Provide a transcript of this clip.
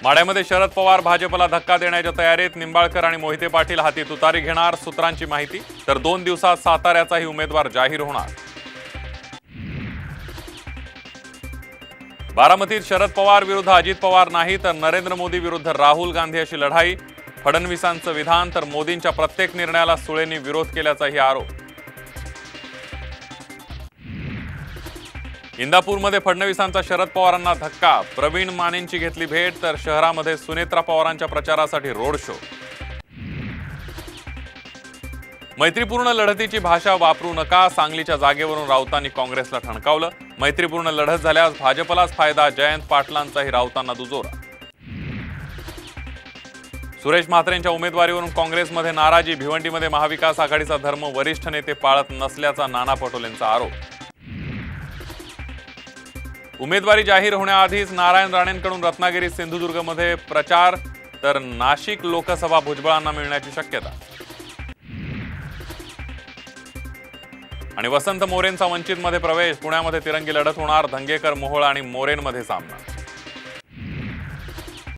माढ्यामध्ये शरद पवार भाजपला धक्का देण्याच्या तयारीत। निंबाळकर आणि मोहिते पाटील हाती तुतारी घेणार, सूत्रांची माहिती। तर 2 दिवसात साताऱ्याचाही उमेदवार जाहीर होणार। बारामतीत शरद पवार विरुद्ध अजित पवार नाही तर नरेंद्र मोदी विरुद्ध राहुल गांधी अशी लढाई। फडणवीसांचं विधान तर मोदींच्या प्रत्येक निर्णयाला सुळेंनी विरोध केल्याचाही आरोप। इंदापूरमध्ये फडणवीसांचा शरद पवारांना धक्का। प्रवीण मानेंची घेतली भेट। तर शहरामध्ये सुनेत्रा पवारांच्या प्रचारासाठी रोड शो। मैत्रीपूर्ण लढतीची भाषा वापरू नका, सांगलीच्या जागेवरून राऊतांनी काँग्रेसला ठणकावलं। मैत्रीपूर्ण लढत झाल्यास भाजपलाच फायदा, जयंत पाटलांचाही राऊतांना दुजोरा। सुरेश म्हात्रेंच्या उमेदवारीवरून काँग्रेसमध्ये नाराजी। भिवंडीमध्ये महाविकास आघाडीचा धर्म वरिष्ठ नेते पाळत नसल्याचा नाना पटोलेंचा आरोप। उमेदवारी जाहीर होण्याआधीच नारायण राणेंकडून रत्नागिरी सिंधुदुर्गमध्ये प्रचार। तर नाशिक लोकसभा भुजबळांना मिळण्याची शक्यता। आणि वसंत मोरेंचा वंचितमध्ये प्रवेश। पुण्यामध्ये तिरंगी लढत होणार। धंगेकर, मोहोळ आणि मोरेंमध्ये सामना।